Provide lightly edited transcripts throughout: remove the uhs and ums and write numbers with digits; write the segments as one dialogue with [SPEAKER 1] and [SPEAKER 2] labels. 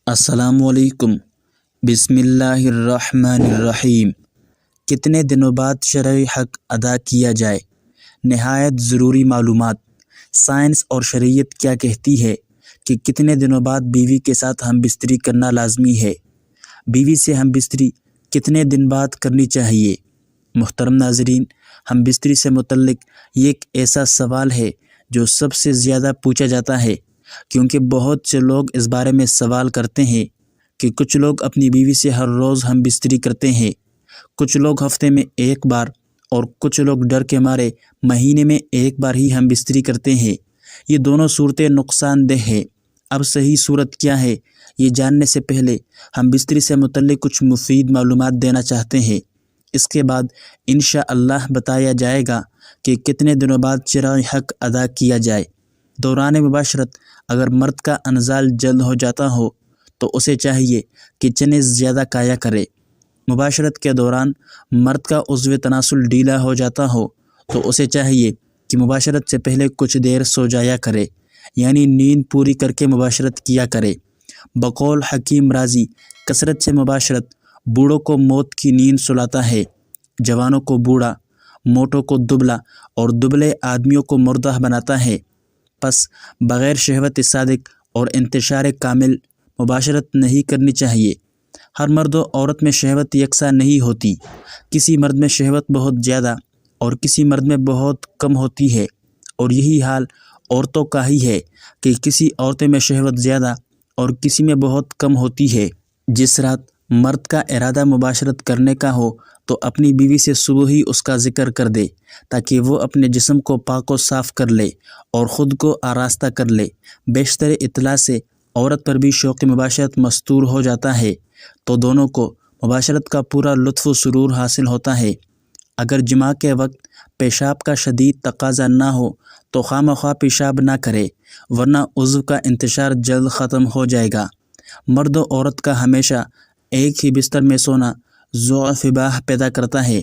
[SPEAKER 1] السلام علیکم۔ بسم اللہ الرحمن الرحیم۔ کتنے دنوں بعد شرعی حق ادا کیا جائے؟ نہایت ضروری معلومات۔ سائنس اور شریعت کیا کہتی ہے کہ کتنے دنوں بعد بیوی کے ساتھ ہم بستری کرنا لازمی ہے؟ بیوی سے ہم بستری کتنے دن بعد کرنی چاہیے؟ محترم ناظرین، ہم بستری سے متعلق یہ ایک ایسا سوال ہے جو سب سے زیادہ پوچھا جاتا ہے، کیونکہ بہت سے لوگ اس بارے میں سوال کرتے ہیں کہ کچھ لوگ اپنی بیوی سے ہر روز ہم بستری کرتے ہیں، کچھ لوگ ہفتے میں ایک بار، اور کچھ لوگ ڈر کے مارے مہینے میں ایک بار ہی ہم بستری کرتے ہیں۔ یہ دونوں صورتیں نقصان دہ ہیں۔ اب صحیح صورت کیا ہے، یہ جاننے سے پہلے ہم بستری سے متعلق کچھ مفید معلومات دینا چاہتے ہیں۔ اس کے بعد انشاءاللہ بتایا جائے گا کہ کتنے دنوں بعد شرعی حق ادا کیا جائے۔ دوران مباشرت اگر مرد کا انزال جلد ہو جاتا ہو تو اسے چاہیے کہ چنے زیادہ کھایا کرے۔ مباشرت کے دوران مرد کا عضو تناسل ڈھیلا ہو جاتا ہو تو اسے چاہیے کہ مباشرت سے پہلے کچھ دیر سو جایا کرے، یعنی نیند پوری کر کے مباشرت کیا کرے۔ بقول حکیم راضی، کثرت سے مباشرت بوڑھوں کو موت کی نیند سلاتا ہے، جوانوں کو بوڑھا، موٹوں کو دبلا اور دبلے آدمیوں کو مردہ بناتا ہے۔ پس بغیر شہوت صادق اور انتشار کامل مباشرت نہیں کرنی چاہیے۔ ہر مرد و عورت میں شہوت یکساں نہیں ہوتی، کسی مرد میں شہوت بہت زیادہ اور کسی مرد میں بہت کم ہوتی ہے، اور یہی حال عورتوں کا ہی ہے کہ کسی عورتوں میں شہوت زیادہ اور کسی میں بہت کم ہوتی ہے۔ جس رات مرد کا ارادہ مباشرت کرنے کا ہو تو اپنی بیوی سے صبح ہی اس کا ذکر کر دے، تاکہ وہ اپنے جسم کو پاک و صاف کر لے اور خود کو آراستہ کر لے۔ بیشتر اطلاع سے عورت پر بھی شوق مباشرت مستور ہو جاتا ہے، تو دونوں کو مباشرت کا پورا لطف و سرور حاصل ہوتا ہے۔ اگر جماع کے وقت پیشاب کا شدید تقاضا نہ ہو تو خواہ پیشاب نہ کرے، ورنہ عضو کا انتشار جلد ختم ہو جائے گا۔ مرد و عورت کا ہمیشہ ایک ہی بستر میں سونا ضعف باہ پیدا کرتا ہے۔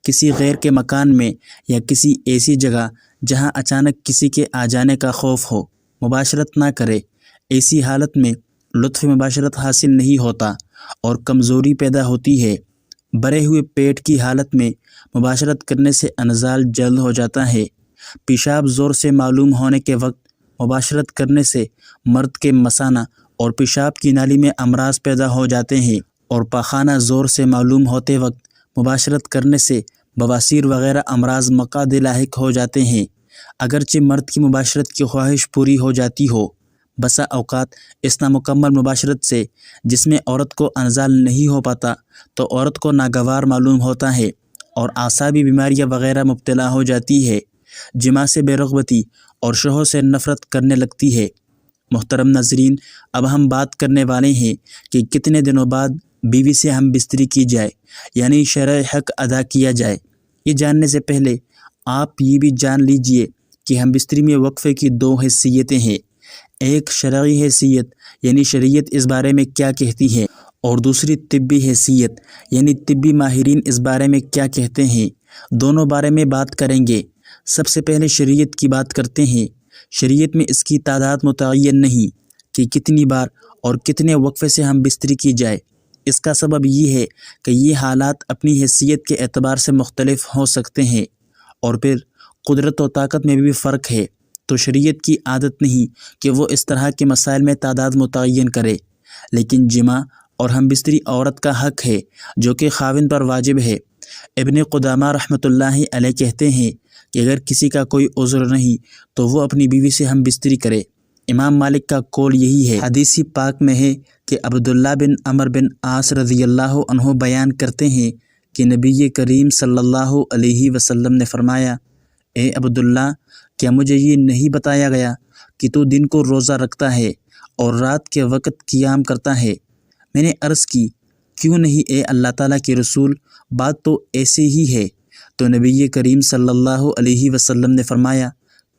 [SPEAKER 1] کسی غیر کے مکان میں یا کسی ایسی جگہ جہاں اچانک کسی کے آ جانے کا خوف ہو، مباشرت نہ کرے۔ ایسی حالت میں لطف مباشرت حاصل نہیں ہوتا اور کمزوری پیدا ہوتی ہے۔ بھرے ہوئے پیٹ کی حالت میں مباشرت کرنے سے انزال جلد ہو جاتا ہے۔ پیشاب زور سے معلوم ہونے کے وقت مباشرت کرنے سے مرد کے مثانہ اور پیشاب کی نالی میں امراض پیدا ہو جاتے ہیں، اور پاخانہ زور سے معلوم ہوتے وقت مباشرت کرنے سے بواسیر وغیرہ امراض مقعد لاحق ہو جاتے ہیں۔ اگرچہ مرد کی مباشرت کی خواہش پوری ہو جاتی ہو، بسا اوقات اس نامکمل مباشرت سے جس میں عورت کو انزال نہیں ہو پاتا تو عورت کو ناگوار معلوم ہوتا ہے اور اعصابی بیماریاں وغیرہ مبتلا ہو جاتی ہے، جماع سے بے رغبتی اور شوہر سے نفرت کرنے لگتی ہے۔ محترم ناظرین، اب ہم بات کرنے والے ہیں کہ کتنے دنوں بعد بیوی سے ہم بستری کی جائے، یعنی شرعی حق ادا کیا جائے۔ یہ جاننے سے پہلے آپ یہ بھی جان لیجئے کہ ہم بستری میں وقفے کی دو حیثیتیں ہیں۔ ایک شرعی حیثیت، یعنی شریعت اس بارے میں کیا کہتی ہے، اور دوسری طبی حیثیت، یعنی طبی ماہرین اس بارے میں کیا کہتے ہیں۔ دونوں بارے میں بات کریں گے۔ سب سے پہلے شریعت کی بات کرتے ہیں۔ شریعت میں اس کی تعداد متعین نہیں کہ کتنی بار اور کتنے وقفے سے ہم بستری کی جائے۔ اس کا سبب یہ ہے کہ یہ حالات اپنی حیثیت کے اعتبار سے مختلف ہو سکتے ہیں، اور پھر قدرت و طاقت میں بھی فرق ہے، تو شریعت کی عادت نہیں کہ وہ اس طرح کے مسائل میں تعداد متعین کرے۔ لیکن جماع اور ہم بستری عورت کا حق ہے جو کہ خاوند پر واجب ہے۔ ابن قدامہ رحمۃ اللہ علیہ کہتے ہیں کہ اگر کسی کا کوئی عذر نہیں تو وہ اپنی بیوی سے ہم بستری کرے۔ امام مالک کا قول یہی ہے۔ حدیث پاک میں ہے کہ عبداللہ بن عمر بن عاص رضی اللہ عنہ بیان کرتے ہیں کہ نبی کریم صلی اللہ علیہ وسلم نے فرمایا، اے عبداللہ، کیا مجھے یہ نہیں بتایا گیا کہ تو دن کو روزہ رکھتا ہے اور رات کے وقت قیام کرتا ہے؟ میں نے عرض کی، کیوں نہیں اے اللہ تعالیٰ کے رسول، بات تو ایسے ہی ہے۔ تو نبی کریم صلی اللہ علیہ وسلم نے فرمایا،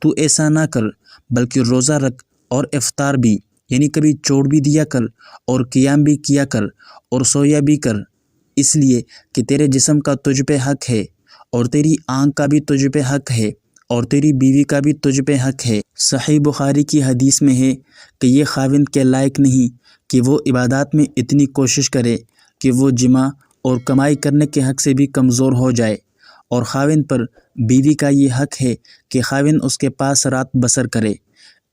[SPEAKER 1] تو ایسا نہ کر، بلکہ روزہ رکھ اور افطار بھی، یعنی کبھی چھوڑ بھی دیا کر اور قیام بھی کیا کر اور سویا بھی کر، اس لیے کہ تیرے جسم کا تجھ پہ حق ہے، اور تیری آنکھ کا بھی تجھ پہ حق ہے، اور تیری بیوی کا بھی تجھ پہ حق ہے۔ صحیح بخاری کی حدیث میں ہے کہ یہ خاوند کے لائق نہیں کہ وہ عبادات میں اتنی کوشش کرے کہ وہ جمع اور کمائی کرنے کے حق سے بھی کمزور ہو جائے، اور خاوند پر بیوی کا یہ حق ہے کہ خاوند اس کے پاس رات بسر کرے۔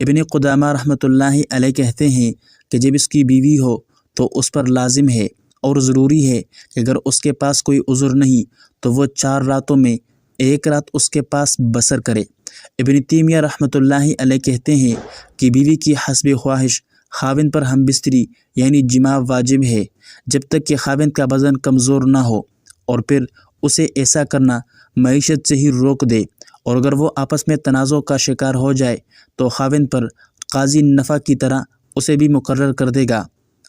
[SPEAKER 1] ابن قدامہ رحمۃ اللہ علیہ کہتے ہیں کہ جب اس کی بیوی ہو تو اس پر لازم ہے اور ضروری ہے کہ اگر اس کے پاس کوئی عذر نہیں تو وہ 4 راتوں میں ایک رات اس کے پاس بسر کرے۔ ابن تیمیہ رحمۃ اللہ علیہ کہتے ہیں کہ بیوی کی حسب خواہش خاوند پر ہم بستری یعنی جماع واجب ہے جب تک کہ خاوند کا بدن کمزور نہ ہو، اور پھر اسے ایسا کرنا معیشت سے ہی روک دے، اور اگر وہ آپس میں تنازع کا شکار ہو جائے تو خاوند پر قاضی نفع کی طرح اسے بھی مقرر کر دے گا۔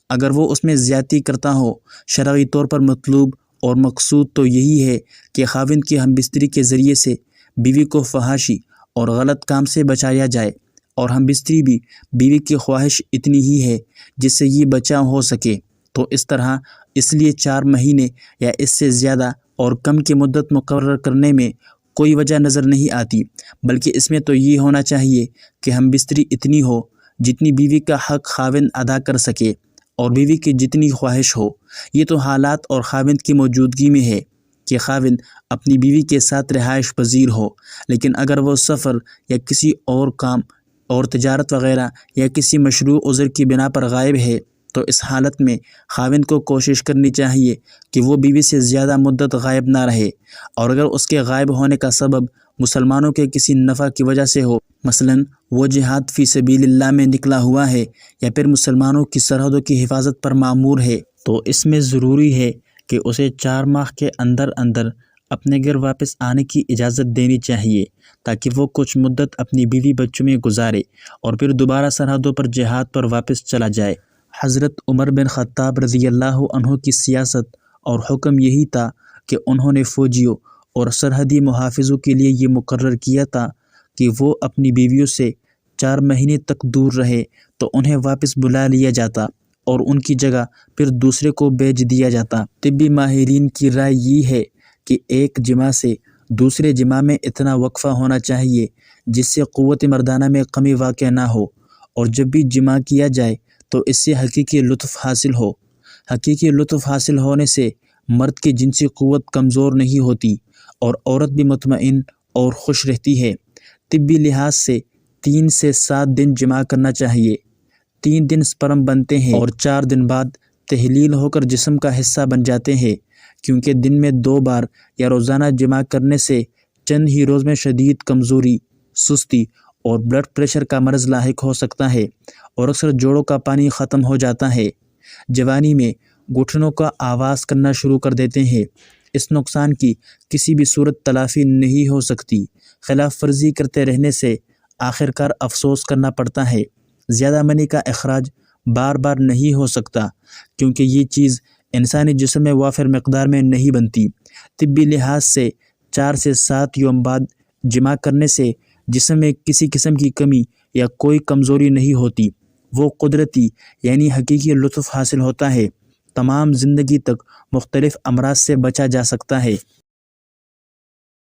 [SPEAKER 1] اگر وہ اس میں زیادتی کرتا ہو، شرعی طور پر مطلوب اور مقصود تو یہی ہے کہ خاوند کی ہم بستری کے ذریعے سے بیوی کو فحاشی اور غلط کام سے بچایا جائے، اور ہم بستری بھی بیوی کی خواہش اتنی ہی ہے جس سے یہ بچاؤ ہو سکے۔ تو اس طرح اس لیے 4 مہینے یا اس سے زیادہ اور کم کی مدت مقرر کرنے میں کوئی وجہ نظر نہیں آتی، بلکہ اس میں تو یہ ہونا چاہیے کہ ہم بستری اتنی ہو جتنی بیوی کا حق خاوند ادا کر سکے اور بیوی کی جتنی خواہش ہو۔ یہ تو حالات اور خاوند کی موجودگی میں ہے کہ خاوند اپنی بیوی کے ساتھ رہائش پذیر ہو، لیکن اگر وہ سفر یا کسی اور کام اور تجارت وغیرہ یا کسی مشروع عذر کی بنا پر غائب ہے تو اس حالت میں خاوند کو کوشش کرنی چاہیے کہ وہ بیوی سے زیادہ مدت غائب نہ رہے، اور اگر اس کے غائب ہونے کا سبب مسلمانوں کے کسی نفع کی وجہ سے ہو، مثلاً وہ جہاد فی سبیل اللہ میں نکلا ہوا ہے یا پھر مسلمانوں کی سرحدوں کی حفاظت پر مامور ہے، تو اس میں ضروری ہے کہ اسے 4 ماہ کے اندر اندر اپنے گھر واپس آنے کی اجازت دینی چاہیے تاکہ وہ کچھ مدت اپنی بیوی بچوں میں گزارے اور پھر دوبارہ سرحدوں پر جہاد پر واپس چلا جائے۔ حضرت عمر بن خطاب رضی اللہ عنہ کی سیاست اور حکم یہی تھا کہ انہوں نے فوجیوں اور سرحدی محافظوں کے لیے یہ مقرر کیا تھا کہ وہ اپنی بیویوں سے 4 مہینے تک دور رہے تو انہیں واپس بلا لیا جاتا اور ان کی جگہ پھر دوسرے کو بھیج دیا جاتا۔ طبی ماہرین کی رائے یہ ہے کہ ایک جماع سے دوسرے جماع میں اتنا وقفہ ہونا چاہیے جس سے قوت مردانہ میں کمی واقع نہ ہو، اور جب بھی جماع کیا جائے تو اس سے حقیقی لطف حاصل ہو۔ حقیقی لطف حاصل ہونے سے مرد کی جنسی قوت کمزور نہیں ہوتی اور عورت بھی مطمئن اور خوش رہتی ہے۔ طبی لحاظ سے 3 سے 7 دن جماع کرنا چاہیے۔ 3 دن سپرم بنتے ہیں اور 4 دن بعد تحلیل ہو کر جسم کا حصہ بن جاتے ہیں، کیونکہ دن میں 2 بار یا روزانہ جماع کرنے سے چند ہی روز میں شدید کمزوری، سستی اور بلڈ پریشر کا مرض لاحق ہو سکتا ہے، اور اکثر جوڑوں کا پانی ختم ہو جاتا ہے۔ جوانی میں گھٹنوں کا آواز کرنا شروع کر دیتے ہیں۔ اس نقصان کی کسی بھی صورت تلافی نہیں ہو سکتی۔ خلاف ورزی کرتے رہنے سے آخر کار افسوس کرنا پڑتا ہے۔ زیادہ منی کا اخراج بار بار نہیں ہو سکتا کیونکہ یہ چیز انسانی جسم میں وافر مقدار میں نہیں بنتی۔ طبی لحاظ سے 4 سے 7 یوم بعد جماع کرنے سے جسم میں کسی قسم کی کمی یا کوئی کمزوری نہیں ہوتی، وہ قدرتی یعنی حقیقی لطف حاصل ہوتا ہے۔ تمام زندگی تک مختلف امراض سے بچا جا سکتا ہے۔